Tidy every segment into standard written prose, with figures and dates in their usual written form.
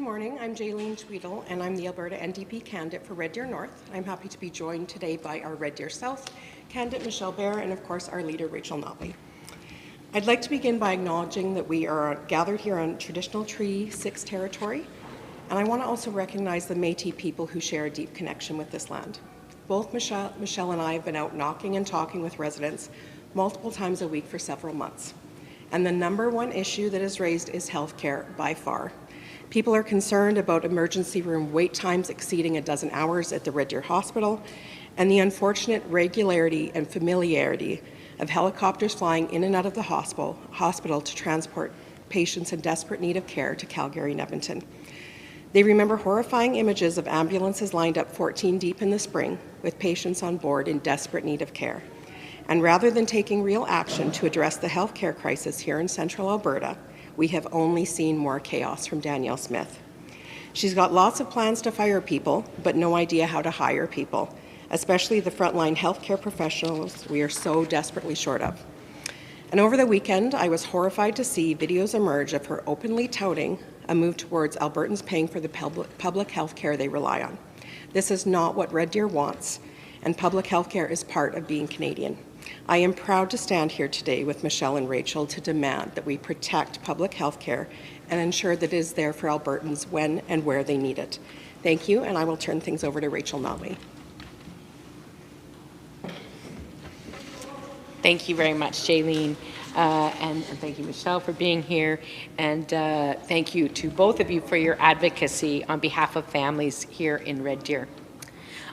morning. I'm Jaelene Tweedle, and I'm the Alberta NDP candidate for Red Deer North. I'm happy to be joined today by our Red Deer South candidate, Baer, and of course our leader, Rachel Notley. I'd like to begin by acknowledging that we are gathered here on traditional Treaty 6 territory, and I want to also recognize the Métis people who share a deep connection with this land. Both Michelle and I have been out knocking and talking with residents multiple times a week for several months. And the number one issue that is raised is healthcare by far. People are concerned about emergency room wait times exceeding a dozen hours at the Red Deer Hospital, and the unfortunate regularity and familiarity of helicopters flying in and out of the hospital to transport patients in desperate need of care to Calgary and Edmonton. They remember horrifying images of ambulances lined up 14 deep in the spring with patients on board in desperate need of care. And rather than taking real action to address the healthcare crisis here in central Alberta, we have only seen more chaos from Danielle Smith. She's got lots of plans to fire people, but no idea how to hire people, especially the frontline healthcare professionals we are so desperately short of. And over the weekend, I was horrified to see videos emerge of her openly touting a move towards Albertans paying for the public health care they rely on. This is not what Red Deer wants, and public health care is part of being Canadian. I am proud to stand here today with Michelle and Rachel to demand that we protect public health care and ensure that it is there for Albertans when and where they need it. Thank you, and I will turn things over to Rachel Notley. Thank you very much, Jaelene, and thank you, Michelle, for being here, and thank you to both of you for your advocacy on behalf of families here in Red Deer.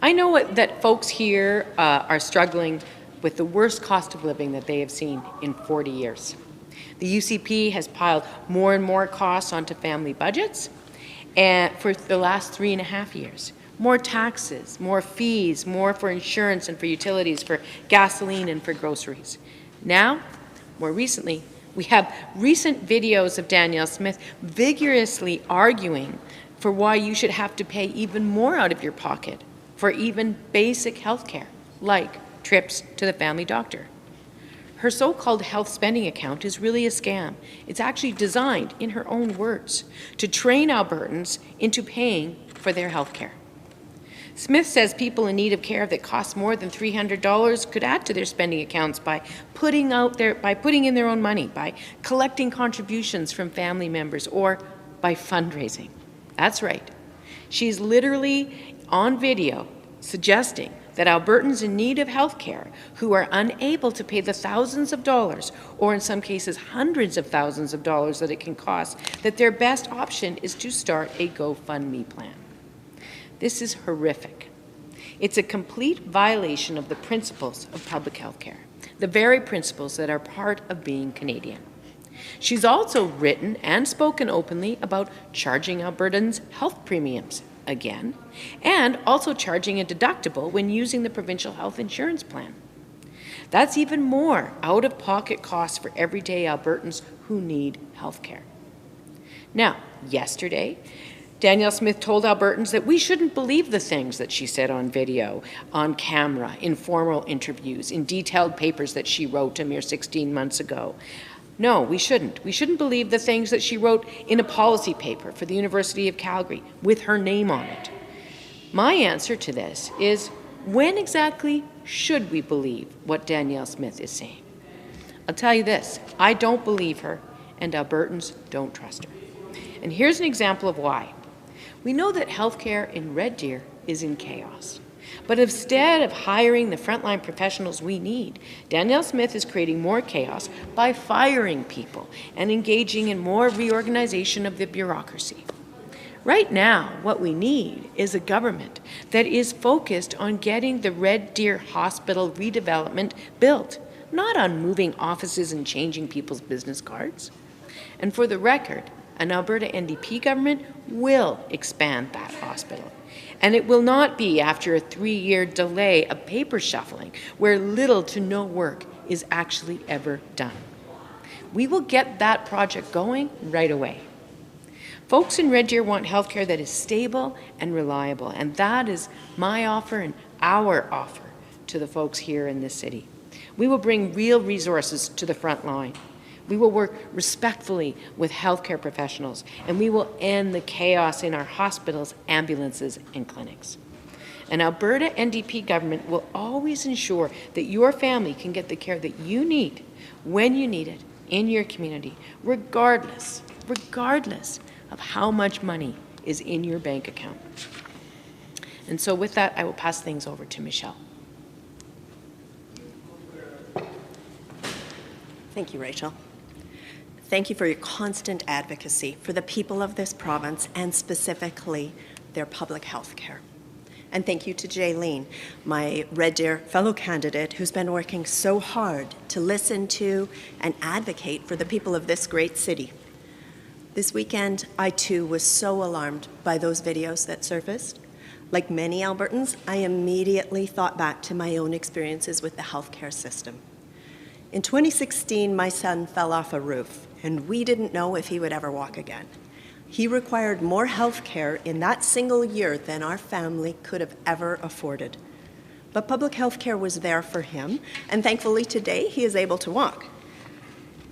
I know that folks here are struggling with the worst cost of living that they have seen in 40 years. The UCP has piled more and more costs onto family budgets and for the last 3.5 years. More taxes, more fees, more for insurance and for utilities, for gasoline and for groceries. Now, more recently, we have recent videos of Danielle Smith vigorously arguing for why you should have to pay even more out of your pocket for even basic health care, like trips to the family doctor. Her so-called health spending account is really a scam. It's actually designed, in her own words, to train Albertans into paying for their health care. Smith says people in need of care that costs more than $300 could add to their spending accounts by putting in their own money, by collecting contributions from family members, or by fundraising. That's right. She's literally on video suggesting that Albertans in need of health care who are unable to pay the thousands of dollars, or in some cases hundreds of thousands of dollars that it can cost, that their best option is to start a GoFundMe plan. This is horrific. It's a complete violation of the principles of public health care, the very principles that are part of being Canadian. She's also written and spoken openly about charging Albertans health premiums again, and also charging a deductible when using the provincial health insurance plan. That's even more out-of-pocket costs for everyday Albertans who need health care. Now, yesterday, Danielle Smith told Albertans that we shouldn't believe the things that she said on video, on camera, in formal interviews, in detailed papers that she wrote a mere 16 months ago. No, we shouldn't. We shouldn't believe the things that she wrote in a policy paper for the University of Calgary with her name on it. My answer to this is, when exactly should we believe what Danielle Smith is saying? I'll tell you this, I don't believe her, and Albertans don't trust her. And here's an example of why. We know that healthcare in Red Deer is in chaos. But instead of hiring the frontline professionals we need, Danielle Smith is creating more chaos by firing people and engaging in more reorganization of the bureaucracy. Right now, what we need is a government that is focused on getting the Red Deer Hospital redevelopment built, not on moving offices and changing people's business cards. And for the record, an Alberta NDP government will expand that hospital. And it will not be after a 3-year delay of paper shuffling where little to no work is actually ever done. We will get that project going right away. Folks in Red Deer want healthcare that is stable and reliable, and that is my offer and our offer to the folks here in this city. We will bring real resources to the front line. We will work respectfully with healthcare professionals, and we will end the chaos in our hospitals, ambulances, and clinics. An Alberta NDP government will always ensure that your family can get the care that you need when you need it in your community, regardless of how much money is in your bank account. And so with that, I will pass things over to Michelle. Thank you, Rachel. Thank you for your constant advocacy for the people of this province and specifically their public health care. And thank you to Jaelene, my Red Deer fellow candidate, who's been working so hard to listen to and advocate for the people of this great city. This weekend, I too was so alarmed by those videos that surfaced. Like many Albertans, I immediately thought back to my own experiences with the healthcare system. In 2016, my son fell off a roof, and we didn't know if he would ever walk again. He required more health care in that single year than our family could have ever afforded. But public health care was there for him, and thankfully today he is able to walk.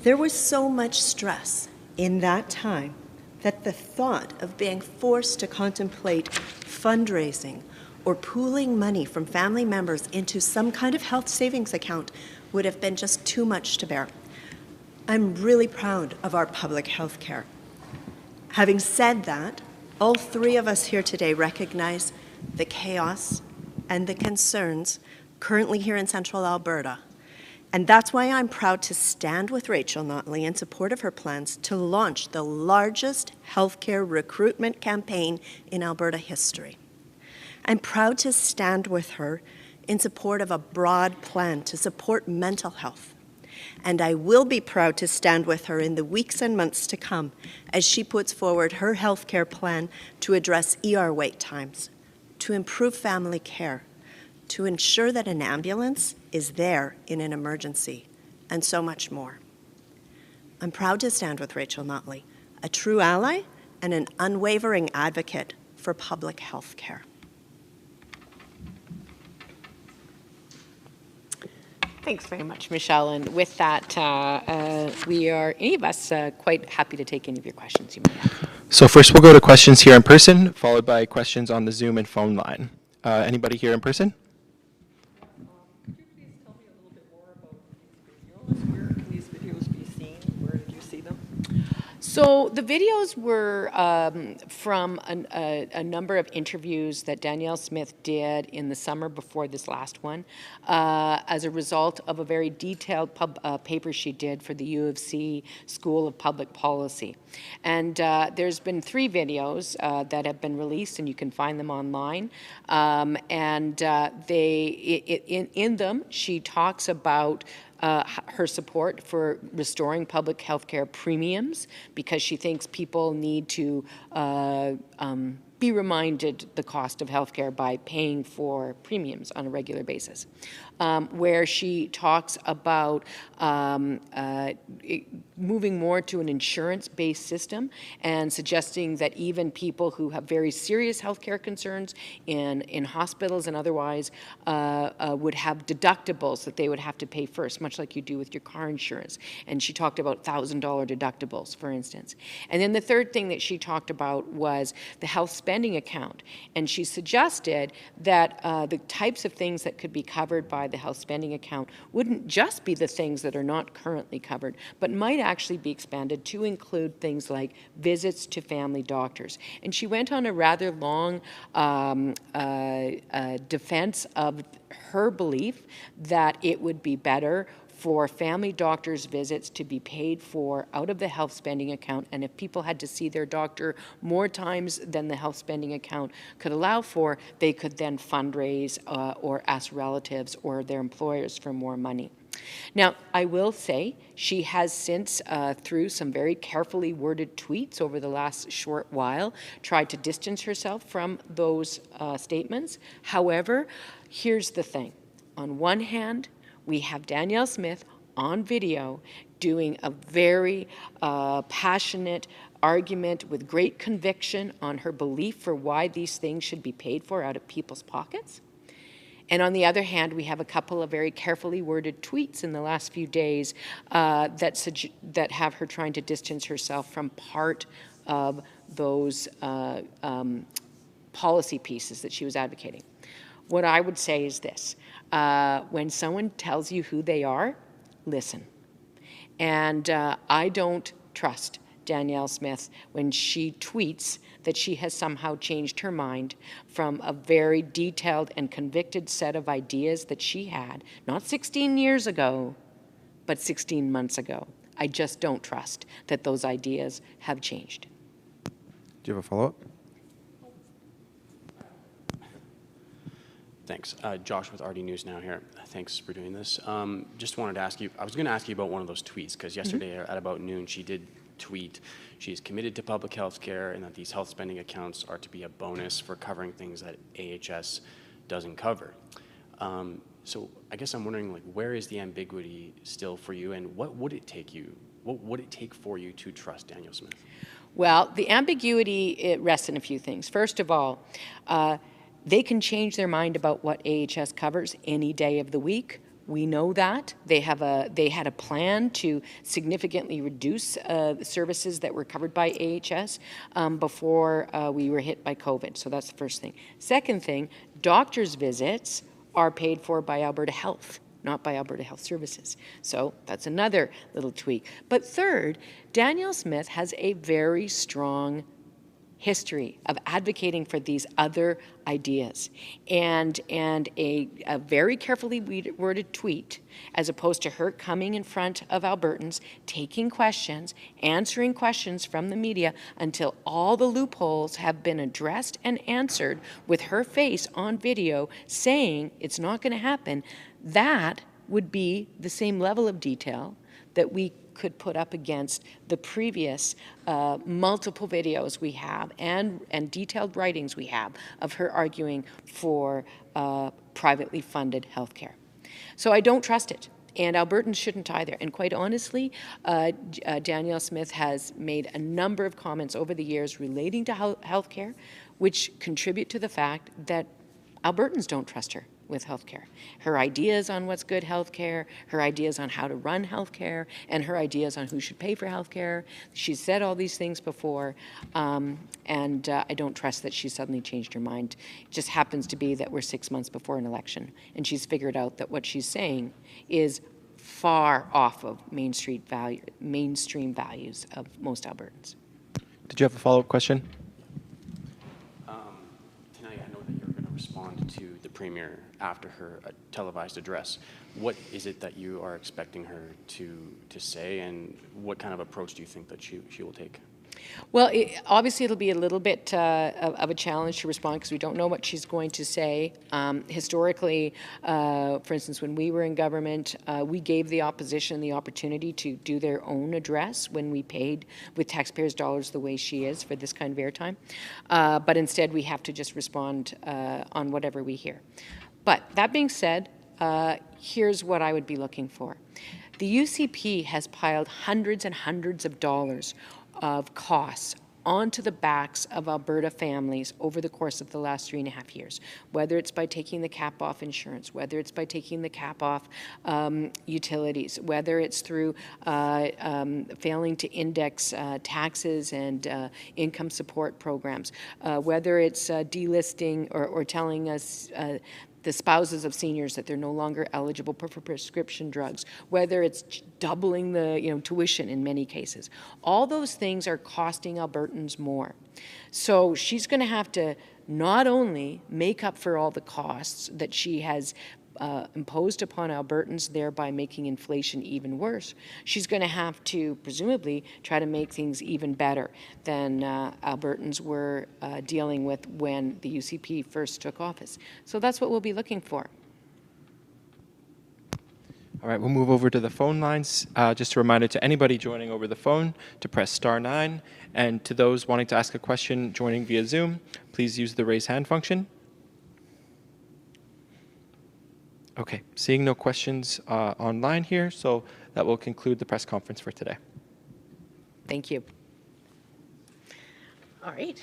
There was so much stress in that time that the thought of being forced to contemplate fundraising or pooling money from family members into some kind of health savings account would have been just too much to bear. I'm really proud of our public health care. Having said that, all three of us here today recognize the chaos and the concerns currently here in central Alberta. And that's why I'm proud to stand with Rachel Notley in support of her plans to launch the largest healthcare recruitment campaign in Alberta history. I'm proud to stand with her in support of a broad plan to support mental health. And I will be proud to stand with her in the weeks and months to come as she puts forward her healthcare plan to address ER wait times, to improve family care, to ensure that an ambulance is there in an emergency, and so much more. I'm proud to stand with Rachel Notley, a true ally and an unwavering advocate for public health care. Thanks very much, Michelle. And with that, we are, any of us, quite happy to take any of your questions you might have. So first we'll go to questions here in person, followed by questions on the Zoom and phone line. Anybody here in person? Could you please tell me a little bit more about these videos? Where can these videos be seen? Where did you see them? So the videos were from a number of interviews that Danielle Smith did in the summer before this last one as a result of a very detailed paper she did for the U of C School of Public Policy. And there's been 3 videos that have been released, and you can find them online. In them, she talks about her support for restoring public health care premiums because she thinks people need to be reminded the cost of health care by paying for premiums on a regular basis. Where she talks about moving more to an insurance-based system and suggesting that even people who have very serious healthcare concerns in hospitals and otherwise would have deductibles that they would have to pay first, much like you do with your car insurance. And she talked about $1,000 deductibles, for instance. And then the third thing that she talked about was the health spending account. And she suggested that the types of things that could be covered by the health spending account wouldn't just be the things that are not currently covered, but might actually be expanded to include things like visits to family doctors. And she went on a rather long defense of her belief that it would be better for family doctors' visits to be paid for out of the health spending account, and if people had to see their doctor more times than the health spending account could allow for, they could then fundraise or ask relatives or their employers for more money. Now, I will say she has since, through some very carefully worded tweets over the last short while, tried to distance herself from those statements. However, here's the thing. On one hand, we have Danielle Smith on video doing a very passionate argument with great conviction on her belief for why these things should be paid for out of people's pockets. And on the other hand, we have a couple of very carefully worded tweets in the last few days that have her trying to distance herself from part of those policy pieces that she was advocating. What I would say is this. When someone tells you who they are, listen. And I don't trust Danielle Smith when she tweets that she has somehow changed her mind from a very detailed and convicted set of ideas that she had, not 16 years ago, but 16 months ago. I just don't trust that those ideas have changed. Do you have a follow-up? Thanks. Josh with RD News Now here. Thanks for doing this. Just wanted to ask you, I was going to ask you about one of those tweets, because yesterday at about noon she did tweet she is committed to public health care and that these health spending accounts are to be a bonus for covering things that AHS doesn't cover. So I guess I'm wondering, like, where is the ambiguity still for you, and what would it take for you to trust Danielle Smith? Well, the ambiguity, it rests in a few things. First of all, they can change their mind about what AHS covers any day of the week. We know that. They had a plan to significantly reduce the services that were covered by AHS before we were hit by COVID. So that's the first thing. Second thing, doctor's visits are paid for by Alberta Health, not by Alberta Health Services. So that's another little tweak. But third, Danielle Smith has a very strong history of advocating for these other ideas, and a very carefully worded tweet, as opposed to her coming in front of Albertans, taking questions, answering questions from the media until all the loopholes have been addressed and answered, with her face on video saying it's not going to happen. That would be the same level of detail that we could put up against the previous multiple videos we have and detailed writings we have of her arguing for privately funded health care. So I don't trust it, and Albertans shouldn't either. And quite honestly, Danielle Smith has made a number of comments over the years relating to health care, which contribute to the fact that Albertans don't trust her with healthcare. Her ideas on what's good healthcare, her ideas on how to run healthcare, and her ideas on who should pay for healthcare. She's said all these things before, and I don't trust that she suddenly changed her mind. It just happens to be that we're 6 months before an election, and she's figured out that what she's saying is far off of mainstream values of most Albertans. Did you have a follow-up question? Tonight, I know that you're going to respond to the Premier after her televised address. What is it that you are expecting her to say, and what kind of approach do you think that she will take? Well, obviously it'll be a little bit of a challenge to respond because we don't know what she's going to say. Historically, for instance, when we were in government, we gave the opposition the opportunity to do their own address when we paid with taxpayers' dollars the way she is for this kind of airtime. But instead, we have to just respond on whatever we hear. But that being said, here's what I would be looking for. The UCP has piled hundreds and hundreds of dollars of costs onto the backs of Alberta families over the course of the last 3.5 years, whether it's by taking the cap off insurance, whether it's by taking the cap off utilities, whether it's through failing to index taxes and income support programs, whether it's delisting or telling us the spouses of seniors that they're no longer eligible for prescription drugs, whether it's doubling the tuition in many cases. All those things are costing Albertans more. So she's going to have to not only make up for all the costs that she has imposed upon Albertans, thereby making inflation even worse, she's going to have to presumably try to make things even better than Albertans were dealing with when the UCP first took office. So that's what we'll be looking for. All right, we'll move over to the phone lines. Just a reminder to anybody joining over the phone to press *9, and to those wanting to ask a question joining via Zoom, please use the raise hand function. Okay, seeing no questions online here, so that will conclude the press conference for today. Thank you. All right.